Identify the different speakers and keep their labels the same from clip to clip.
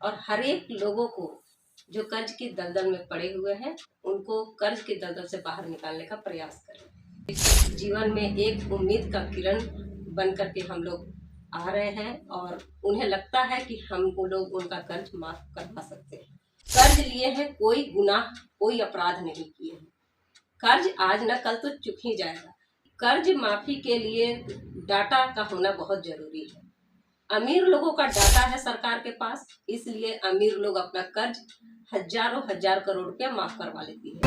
Speaker 1: और हर एक लोगों को जो कर्ज की दलदल में पड़े हुए हैं उनको कर्ज की दलदल से बाहर निकालने का प्रयास करें। जीवन में एक उम्मीद का किरण बन करके हम लोग आ रहे हैं और उन्हें लगता है कि हम वो लोग उनका कर्ज माफ करवा सकते हैं। कर्ज लिए हैं, कोई गुनाह कोई अपराध नहीं किए हैं। कर्ज आज न कल तो चुक ही जाएगा। कर्ज माफी के लिए डाटा का होना बहुत जरूरी है। अमीर लोगों का डाटा है सरकार के पास, इसलिए अमीर लोग अपना कर्ज हजारों हजार करोड़ रुपया माफ करवा लेती है।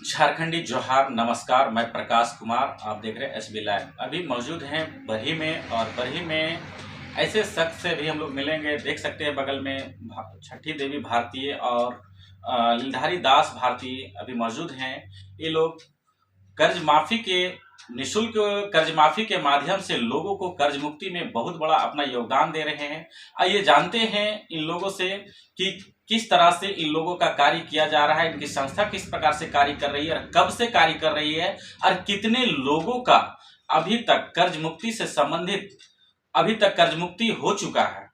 Speaker 2: झारखंडी जोहार, नमस्कार। मैं प्रकाश कुमार, आप देख रहे हैं SB लाइव। अभी मौजूद हैं बरही में, और बरही में ऐसे शख्स से भी हम लोग मिलेंगे। देख सकते हैं बगल में छठी देवी भारतीय और लीलधारी दास भारतीय अभी मौजूद हैं। ये लोग कर्ज माफी के निःशुल्क कर्ज माफी के माध्यम से लोगों को कर्ज मुक्ति में बहुत बड़ा अपना योगदान दे रहे हैं। आइए जानते हैं इन लोगों से कि किस तरह से इन लोगों का कार्य किया जा रहा है, इनकी संस्था किस प्रकार से कार्य कर रही है और कब से कार्य कर रही है, और कितने लोगों का अभी तक कर्ज मुक्ति से संबंधित अभी तक कर्ज मुक्ति हो चुका है।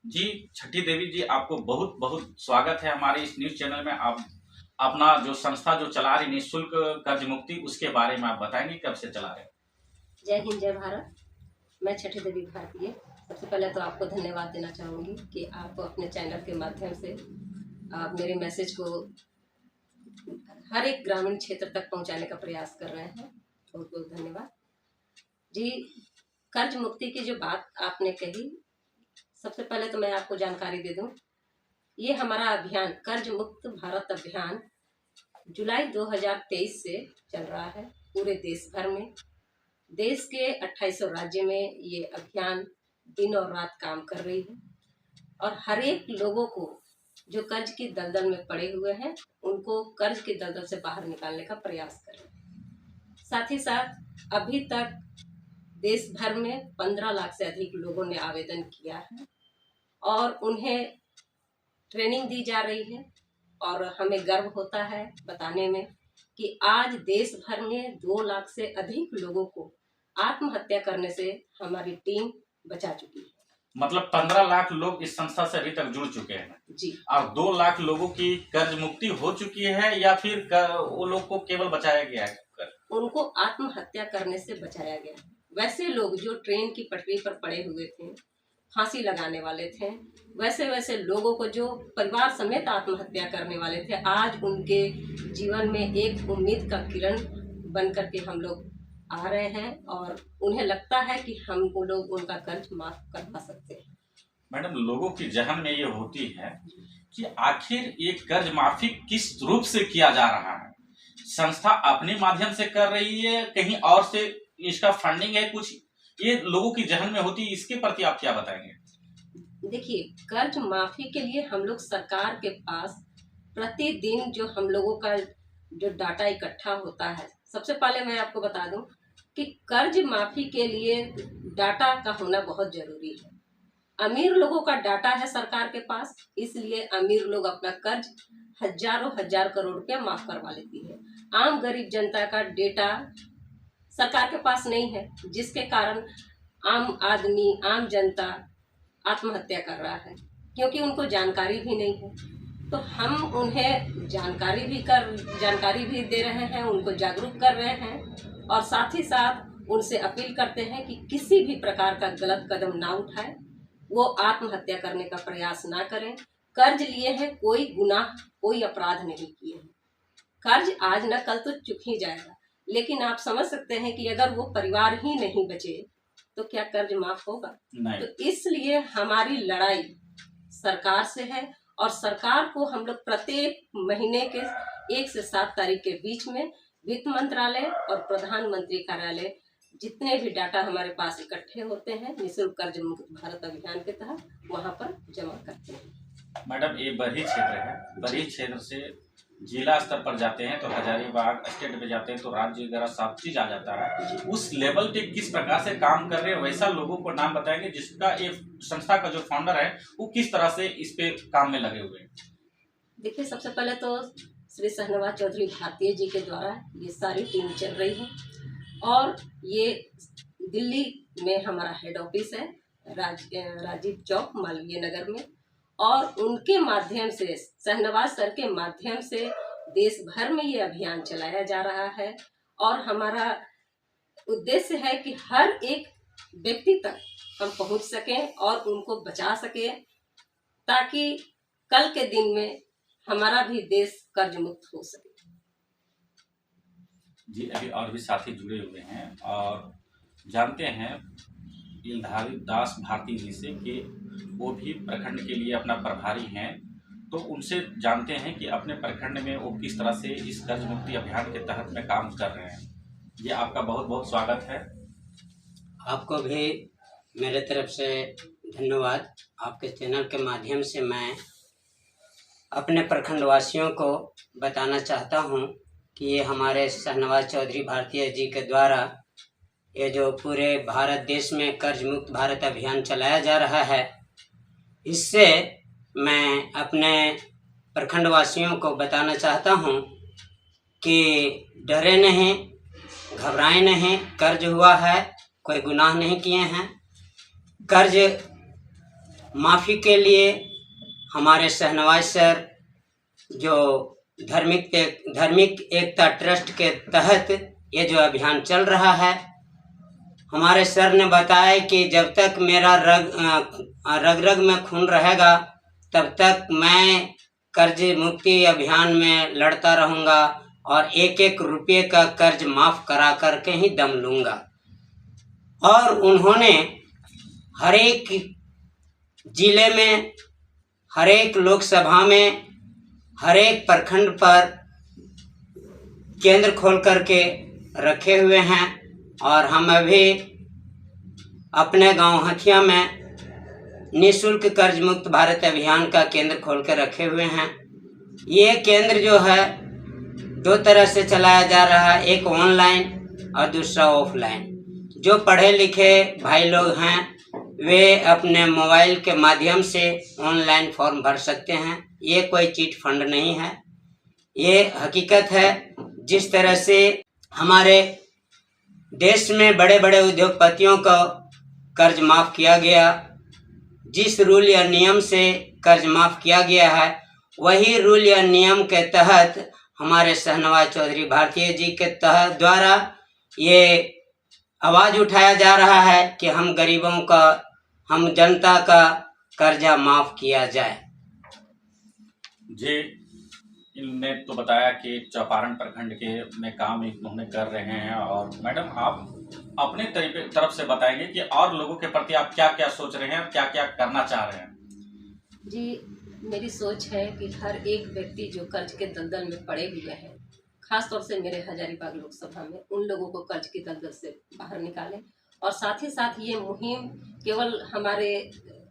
Speaker 2: जी छठी देवी जी, आपको बहुत बहुत स्वागत है हमारे इस न्यूज चैनल में। आप अपना जो संस्था जो चला रही निःशुल्क कर्ज मुक्ति, उसके बारे में आप बताएंगे कब से चला रहे?
Speaker 1: जय हिंद, जय भारत। मैं छठी देवी भारतीय। सबसे पहले तो आपको धन्यवाद देना चाहूँगी कि आप अपने चैनल के माध्यम से आप मेरे मैसेज को हर एक ग्रामीण क्षेत्र तक पहुंचाने का प्रयास कर रहे हैं। बहुत बहुत धन्यवाद जी। कर्ज मुक्ति की जो बात आपने कही, सबसे पहले तो मैं आपको जानकारी दे दूं, ये हमारा अभियान कर्ज मुक्त भारत अभियान जुलाई 2023 से चल रहा है पूरे देश भर में। देश के 2800 राज्य में ये अभियान दिन और रात काम कर रही है और हर एक लोगों को जो कर्ज की दलदल में पड़े हुए हैं उनको कर्ज की दलदल से बाहर निकालने का प्रयास कर रहे हैं। साथ ही साथ अभी तक देश भर में 15 लाख से अधिक लोगों ने आवेदन किया है और उन्हें ट्रेनिंग दी जा रही है। और हमें गर्व होता है बताने में कि आज देश भर में 2 लाख से अधिक लोगों को आत्महत्या करने से हमारी टीम बचा चुकी है।
Speaker 2: मतलब 15 लाख लोग इस संस्था से अभी तक जुड़ चुके हैं
Speaker 1: जी,
Speaker 2: और 2 लाख लोगों की कर्ज मुक्ति हो चुकी है, या फिर वो लोग को केवल बचाया गया है?
Speaker 1: उनको आत्महत्या करने से बचाया गया है। वैसे लोग जो ट्रेन की पटरी पर पड़े हुए थे, फांसी लगाने वाले थे, वैसे लोगों को जो परिवार समेत आत्महत्या करने वाले थे, आज उनके जीवन में एक उम्मीद का किरण बन करके हम लोग आ रहे हैं और उन्हें लगता है कि हम वो लोग उनका कर्ज माफ करवा सकते हैं।
Speaker 2: मैडम, लोगों की जहन में ये होती है कि आखिर ये कर्ज माफी किस रूप से किया जा रहा है? संस्था अपने माध्यम से कर रही है, कहीं और से इसका फंडिंग है कुछ, ये लोगों की जहन में होती है। इसके प्रति आप क्या बताएंगे?
Speaker 1: देखिए, कर्ज माफी के लिए हम लोग सरकार के पास प्रतिदिन जो हम लोगों का जो डाटा इकट्ठा होता है, सबसे पहले मैं आपको बता दूं कि कर्ज माफी के लिए डाटा का होना बहुत जरूरी है। अमीर लोगों का डाटा है सरकार के पास, इसलिए अमीर लोग अपना कर्ज हजारों हजार करोड़ रुपया माफ करवा लेती है। आम गरीब जनता का डेटा सरकार के पास नहीं है, जिसके कारण आम आदमी, आम जनता आत्महत्या कर रहा है क्योंकि उनको जानकारी भी नहीं है। तो हम उन्हें जानकारी भी दे रहे हैं, उनको जागरूक कर रहे हैं और साथ ही साथ उनसे अपील करते हैं कि किसी भी प्रकार का गलत कदम ना उठाएं, वो आत्महत्या करने का प्रयास ना करें। कर्ज लिए हैं, कोई गुनाह कोई अपराध नहीं किए हैं। कर्ज आज न कल तो चुक ही जाएगा, लेकिन आप समझ सकते हैं कि अगर वो परिवार ही नहीं बचे तो क्या कर्ज माफ होगा?
Speaker 2: नहीं।
Speaker 1: तो इसलिए हमारी लड़ाई सरकार से है और सरकार को हम लोग प्रत्येक महीने के 1 से 7 तारीख के बीच में वित्त मंत्रालय और प्रधानमंत्री कार्यालय जितने भी डाटा हमारे पास इकट्ठे होते हैं निःशुल्क कर्ज मुक्त भारत अभियान के तहत वहां पर जमा करते हैं।
Speaker 2: मैडम, ये बरही क्षेत्र है, बरही क्षेत्र से जिला स्तर पर जाते हैं तो हजारीबाग, स्टेट पे जाते हैं तो राज्य वगैरह सब चीज आ जाता है। उस लेवल पे किस प्रकार से काम कर रहे हैं, वैसा लोगों को नाम बताएंगे जिसका ये संस्था का जो फाउंडर है वो किस तरह से इस पे काम में लगे हुए हैं?
Speaker 1: देखिए, सबसे पहले तो श्री शहनवाज चौधरी भारतीय जी के द्वारा ये सारी टीम चल रही है और ये दिल्ली में हमारा हेड ऑफिस है राजीव चौक मालवीय नगर में, और उनके माध्यम से, शहनवाज सर के माध्यम से देश भर में ये अभियान चलाया जा रहा है। और हमारा उद्देश्य है कि हर एक व्यक्ति तक हम पहुंच सकें और उनको बचा सकें, ताकि कल के दिन में हमारा भी देश कर्ज मुक्त हो सके।
Speaker 2: जी, अभी और भी साथी जुड़े हुए हैं और जानते हैं ईलधारी दास भारती जी से कि वो भी प्रखंड के लिए अपना प्रभारी हैं, तो उनसे जानते हैं कि अपने प्रखंड में वो किस तरह से इस कर्ज मुक्ति अभियान के तहत में काम कर रहे हैं। ये आपका बहुत बहुत स्वागत है।
Speaker 3: आपको भी मेरे तरफ से धन्यवाद। आपके चैनल के माध्यम से मैं अपने प्रखंडवासियों को बताना चाहता हूँ कि ये हमारे शहनवाज चौधरी भारती जी के द्वारा ये जो पूरे भारत देश में कर्ज मुक्त भारत अभियान चलाया जा रहा है, इससे मैं अपने प्रखंडवासियों को बताना चाहता हूँ कि डरे नहीं, घबराएं नहीं। कर्ज हुआ है, कोई गुनाह नहीं किए हैं। कर्ज माफ़ी के लिए हमारे शहनवाज सर जो धार्मिक एकता ट्रस्ट के तहत ये जो अभियान चल रहा है, हमारे सर ने बताया कि जब तक मेरा रग रग में खून रहेगा तब तक मैं कर्ज मुक्ति अभियान में लड़ता रहूँगा और एक एक रुपये का कर्ज माफ़ करा करके ही दम लूँगा। और उन्होंने हर एक जिले में, हर एक लोकसभा में, हर एक प्रखंड पर केंद्र खोल करके रखे हुए हैं। और हम अभी अपने गांव हथिया में निःशुल्क कर्ज मुक्त भारत अभियान का केंद्र खोल कर रखे हुए हैं। ये केंद्र जो है 2 तरह से चलाया जा रहा है, एक ऑनलाइन और दूसरा ऑफलाइन। जो पढ़े लिखे भाई लोग हैं वे अपने मोबाइल के माध्यम से ऑनलाइन फॉर्म भर सकते हैं। ये कोई चीट फंड नहीं है, ये हकीकत है। जिस तरह से हमारे देश में बड़े बड़े उद्योगपतियों को कर्ज माफ़ किया गया, जिस रूल या नियम से कर्ज माफ़ किया गया है, वही रूल या नियम के तहत हमारे शहनवाज चौधरी भारती जी के तहत द्वारा ये आवाज़ उठाया जा रहा है कि हम गरीबों का, हम जनता का कर्जा माफ़ किया जाए।
Speaker 2: जी, इनने तो बताया कि चौपारण प्रखंड के में काम इन्होंने कर रहे हैं। और मैडम, आप अपने तरफ से बताएंगे कि और लोगों के प्रति आप क्या क्या सोच रहे हैं, क्या क्या करना चाह रहे हैं?
Speaker 1: जी, मेरी सोच है कि हर एक व्यक्ति जो कर्ज के दलदल में पड़े हुए हैं, खास तौर से मेरे हजारीबाग लोकसभा में, उन लोगों को कर्ज की दलदल से बाहर निकालें। और साथ ही साथ ये मुहिम केवल हमारे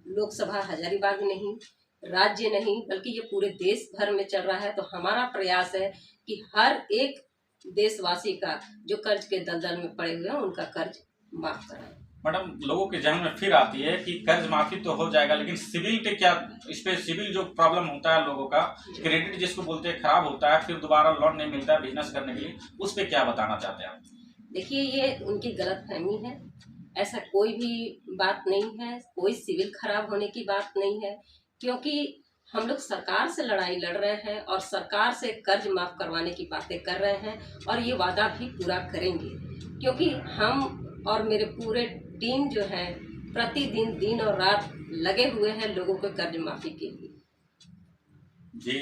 Speaker 1: लोकसभा हजारीबाग नहीं, राज्य नहीं, बल्कि ये पूरे देश भर में चल रहा है। तो हमारा प्रयास है कि हर एक देशवासी का जो कर्ज के दलदल में पड़े हुए हैं उनका कर्ज माफ कराएं।
Speaker 2: मैडम, लोगों के जहन में फिर आती है कि कर्ज माफी तो हो जाएगा, लेकिन सिविल पे क्या, इस पे सिविल जो प्रॉब्लम होता है लोगों का, क्रेडिट जिसको बोलते हैं खराब होता है, फिर दोबारा लोन नहीं मिलता है बिजनेस करने के लिए, उस पे क्या बताना चाहते हैं आप?
Speaker 1: देखिए, ये उनकी गलतफहमी है। ऐसा कोई भी बात नहीं है, कोई सिविल खराब होने की बात नहीं है, क्योंकि हम लोग सरकार से लड़ाई लड़ रहे हैं और सरकार से कर्ज माफ करवाने की बातें कर रहे हैं और ये वादा भी पूरा करेंगे, क्योंकि हम और मेरे पूरे टीम जो है प्रतिदिन दिन और रात लगे हुए हैं लोगों को कर्ज माफी के लिए।
Speaker 2: जी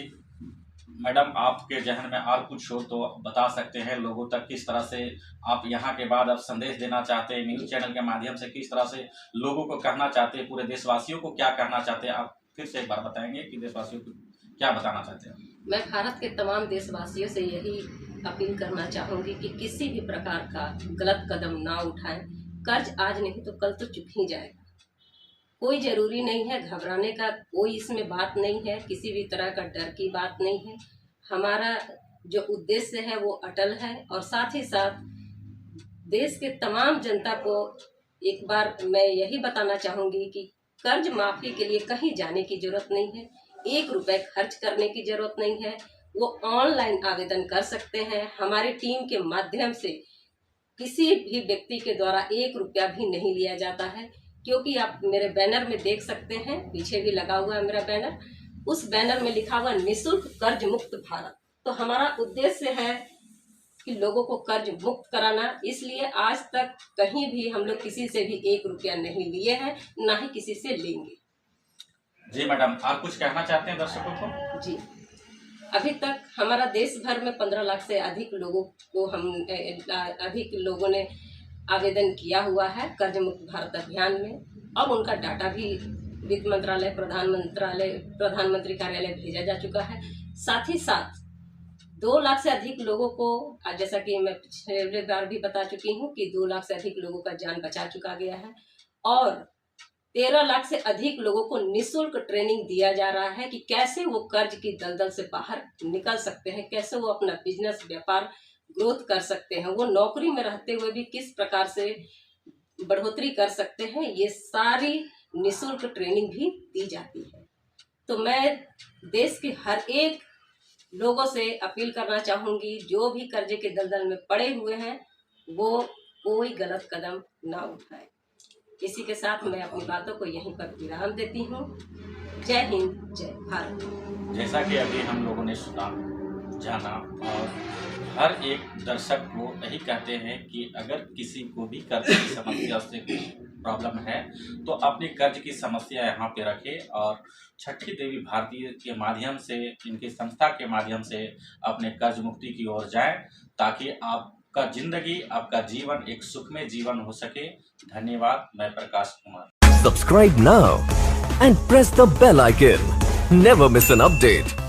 Speaker 2: मैडम, आपके जहन में और कुछ हो तो बता सकते हैं लोगों तक, किस तरह से आप यहाँ के बाद अब संदेश देना चाहते हैं न्यूज़ चैनल के माध्यम से, किस तरह से लोगों को कहना चाहते हैं, पूरे देशवासियों को क्या कहना चाहते हैं? आप फिर से एक बार बताएंगे कि देशवासियों को क्या बताना चाहते हैं?
Speaker 1: मैं भारत के तमाम देशवासियों से यही अपील करना चाहूँगी कि किसी भी प्रकार का गलत कदम ना उठाएं। कर्ज आज नहीं तो कल तो चुक ही जाएगा। कोई ज़रूरी नहीं है घबराने का, कोई इसमें बात नहीं है, किसी भी तरह का डर की बात नहीं है। हमारा जो उद्देश्य है वो अटल है। और साथ ही साथ देश के तमाम जनता को एक बार मैं यही बताना चाहूँगी कि कर्ज माफ़ी के लिए कहीं जाने की ज़रूरत नहीं है, 1 रुपये खर्च करने की ज़रूरत नहीं है। वो ऑनलाइन आवेदन कर सकते हैं। हमारी टीम के माध्यम से किसी भी व्यक्ति के द्वारा 1 रुपया भी नहीं लिया जाता है। क्योंकि आप मेरे बैनर में देख सकते हैं, पीछे भी लगा हुआ है मेरा बैनर, उस बैनर में लिखा हुआ निःशुल्क कर्ज मुक्त भारत। तो हमारा उद्देश्य है कि लोगों को कर्ज मुक्त कराना, इसलिए आज तक कहीं भी हम लोग किसी से भी 1 रुपया नहीं लिए हैं, ना ही किसी से लेंगे।
Speaker 2: जी मैडम, आप कुछ कहना चाहते हैं दर्शकों को?
Speaker 1: जी, अभी तक हमारा देश भर में 15 लाख से अधिक लोगों को अधिक लोगों ने आवेदन किया हुआ है कर्ज मुक्त भारत अभियान में। अब उनका डाटा भी वित्त मंत्रालय, प्रधानमंत्री कार्यालय भेजा जा चुका है। साथ ही साथ 2 लाख से अधिक लोगों को, जैसा कि मैं पिछले बार भी बता चुकी हूँ कि 2 लाख से अधिक लोगों का जान बचा चुका गया है, और 13 लाख से अधिक लोगों को निःशुल्क ट्रेनिंग दिया जा रहा है कि कैसे वो कर्ज की दलदल से बाहर निकल सकते हैं, कैसे वो अपना बिजनेस, व्यापार ग्रोथ कर सकते हैं, वो नौकरी में रहते हुए भी किस प्रकार से बढ़ोतरी कर सकते हैं। ये सारी निःशुल्क ट्रेनिंग भी दी जाती है। तो मैं देश के हर एक लोगों से अपील करना चाहूँगी, जो भी कर्जे के दलदल में पड़े हुए हैं वो कोई गलत कदम ना उठाए। इसी के साथ मैं अपनी बातों को यहीं पर विराम देती हूँ। जय हिंद, जय भारत।
Speaker 2: जैसा कि अभी हम लोगों ने सुना, जाना, और हर एक दर्शक को यही कहते हैं कि अगर किसी को भी कर्ज की समस्या से प्रॉब्लम है तो अपनी कर्ज की समस्या यहाँ पे रखें और छठी देवी भारती के माध्यम से, इनकी संस्था के माध्यम से अपने कर्ज मुक्ति की ओर जाएं, ताकि आपका जिंदगी, आपका जीवन एक सुखमय जीवन हो सके। धन्यवाद। मैं Prakash Kumar.
Speaker 4: Subscribe now and press the bell icon. Never miss an update.